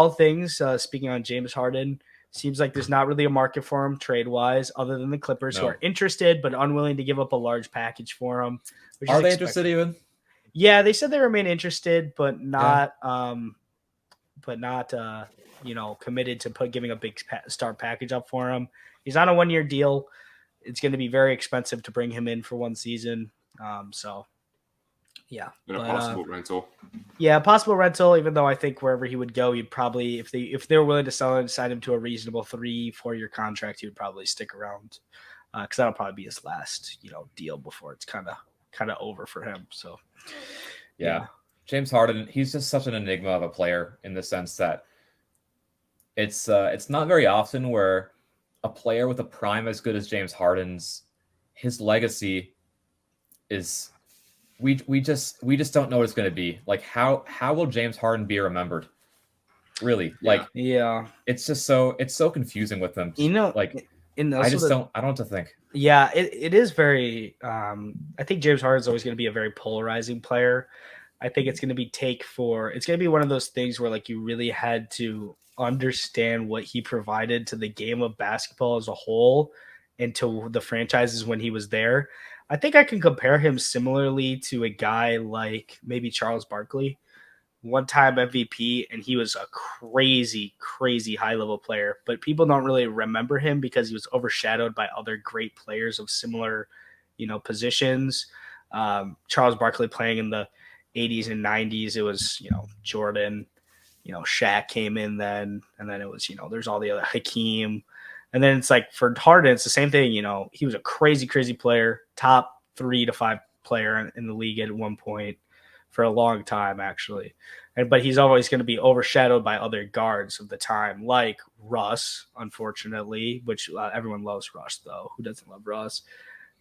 all things, speaking on James Harden, seems like there's not really a market for him trade wise, other than the Clippers, who No. are interested but unwilling to give up a large package for him. Which Are is they interested even? Yeah, they said they remain interested, but Yeah. not, committed to giving a big start package up for him. He's on a 1-year deal. It's going to be very expensive to bring him in for one season. So, yeah, And a possible rental. Yeah, possible rental. Even though I think wherever he would go, he'd probably, if they were willing to sell and sign him to a reasonable 3-4 year contract, he would probably stick around because that'll probably be his last deal before it's kind of over for him. So, yeah. James Harden, he's just such an enigma of a player in the sense that it's not very often where a player with a prime as good as James Harden's, his legacy is we just don't know what it's going to be. Like how will James Harden be remembered? Really? Like it's just it's so confusing with them. Like I don't know what to think. Yeah, it is very I think James Harden's always going to be a very polarizing player. I think it's going to be one of those things where like you really had to understand what he provided to the game of basketball as a whole and to the franchises when he was there. I think I can compare him similarly to a guy like maybe Charles Barkley, one-time MVP, and he was a crazy, crazy high-level player. But people don't really remember him because he was overshadowed by other great players of similar, positions. Charles Barkley playing in the 80s and 90s, it was, Jordan, Shaq came in then, and then it was, there's all the other Hakeem. And then it's like for Harden, it's the same thing. He was a crazy, crazy player, top 3 to 5 player in the league at one point for a long time, actually. But he's always going to be overshadowed by other guards of the time, like Russ, unfortunately, which everyone loves Russ, though. Who doesn't love Russ?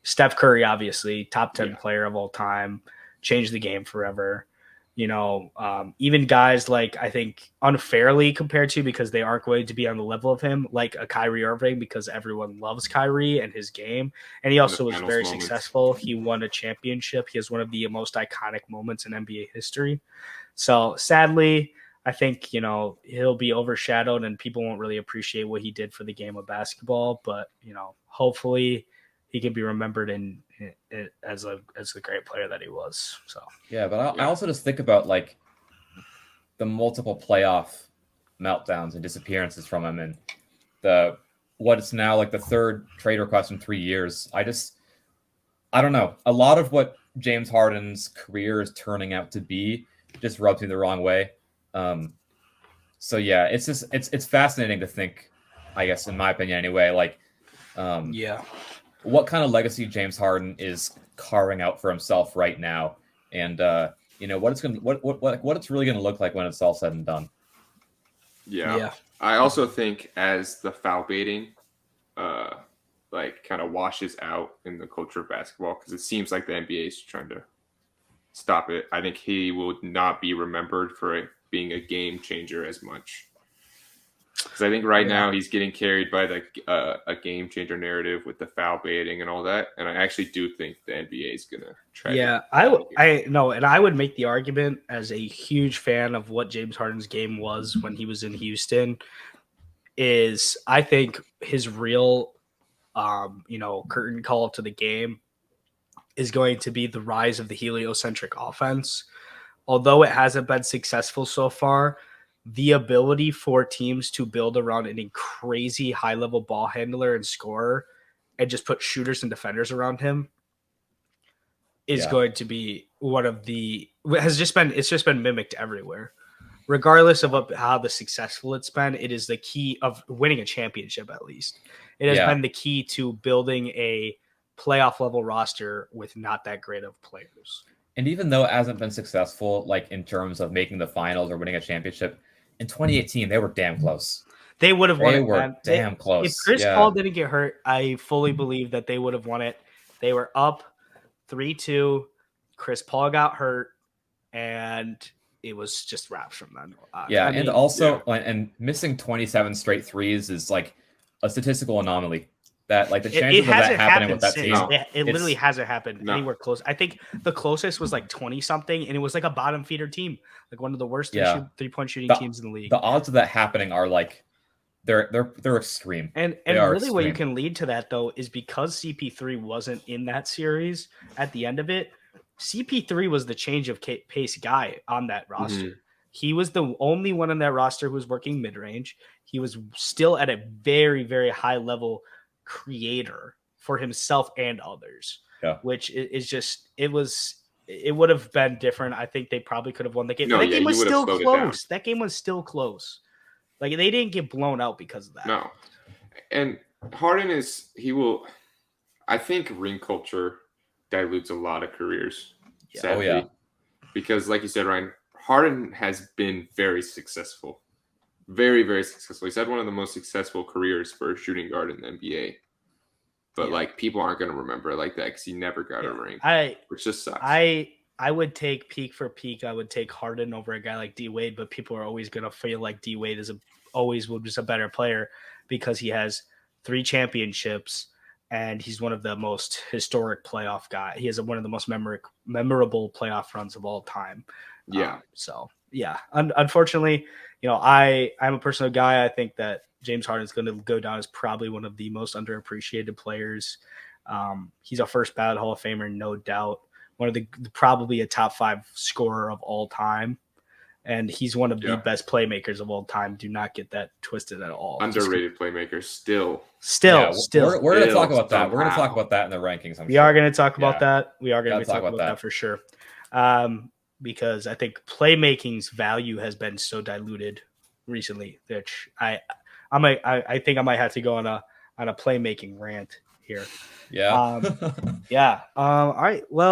Steph Curry, obviously, top 10 player of all time, changed the game forever. Even guys like I think unfairly compared to because they aren't going to be on the level of him, like a Kyrie Irving, because everyone loves Kyrie and his game. And he also was very successful. He won a championship. He has one of the most iconic moments in NBA history. So sadly, I think, he'll be overshadowed and people won't really appreciate what he did for the game of basketball. But, hopefully he can be remembered as the great player that he was. So yeah, but I also just think about like the multiple playoff meltdowns and disappearances from him, and what is now like the third trade request in 3 years. I don't know. A lot of what James Harden's career is turning out to be just rubs me the wrong way. So yeah, it's fascinating to think, I guess, in my opinion anyway, like what kind of legacy James Harden is carving out for himself right now, and what it's really gonna look like when it's all said and done. Yeah. I also think as the foul baiting kind of washes out in the culture of basketball, because it seems like the NBA is trying to stop it, I think he will not be remembered for being a game changer as much. Because I think right now he's getting carried by a game changer narrative with the foul baiting and all that, and I actually do think the NBA is gonna try. Yeah, I know, and I would make the argument as a huge fan of what James Harden's game was when he was in Houston. Is I think his real, curtain call to the game is going to be the rise of the heliocentric offense. Although it hasn't been successful so far, the ability for teams to build around a crazy high-level ball handler and scorer and just put shooters and defenders around him is going to be it's just been mimicked everywhere. Regardless of how the successful it's been, it is the key of winning a championship, at least. It has been the key to building a playoff level roster with not that great of players. And even though it hasn't been successful, like in terms of making the finals or winning a championship, in 2018 they were damn close. They would have won it. They were damn close. If Chris Paul didn't get hurt, I fully believe that they would have won it. They were up 3-2. Chris Paul got hurt, and it was just wraps from then. And missing 27 straight threes is like a statistical anomaly. that like the It chances of that hasn't happening with happened that since. team. It literally hasn't happened No. anywhere close. I think the closest was like 20 something, and it was like a bottom feeder team, like one of the worst Yeah. 3-point shooting The- teams in the league. The odds of that happening are like they're extreme. And They are really what you extreme. can lead to that though is because CP3 wasn't in that series at the end of it. CP3 was the change of pace guy on that roster. Mhm. He was the only one on that roster who was working mid-range. He was still at a very, very high level creator for himself and others. Yeah. Which is just it would have been different. I think they probably could have won the game. No, But that yeah, game was you would have still slowed it down. close. That game was still close. Like they didn't get blown out because of that. No. And Harden I think ring culture dilutes a lot of careers. Yeah. Sadly. Oh, yeah. Because like you said, Ryan, Harden has been very successful. Very, very successful. He's had one of the most successful careers for a shooting guard in the NBA. But like people aren't going to remember it like that because he never got a ring, which just sucks. I would take peak for peak. I would take Harden over a guy like D Wade, but people are always going to feel like D Wade is always a better player because he has 3 championships and he's one of the most historic playoff guys. He has one of the most memorable playoff runs of all time. Yeah. Unfortunately, I'm a personal guy. I think that James Harden is going to go down as probably one of the most underappreciated players. He's a first ballot Hall of Famer, no doubt. One of the probably a top 5 scorer of all time, and he's one of the best playmakers of all time. Do not get that twisted at all. Underrated playmaker still. Still. We're going to talk about that. somehow. We're going to talk about that in the rankings. We are going to talk about that. We are going to Gotta talk about that for sure. Because I think playmaking's value has been so diluted recently, which I think I might have to go on a playmaking rant here. Yeah. All right. Well,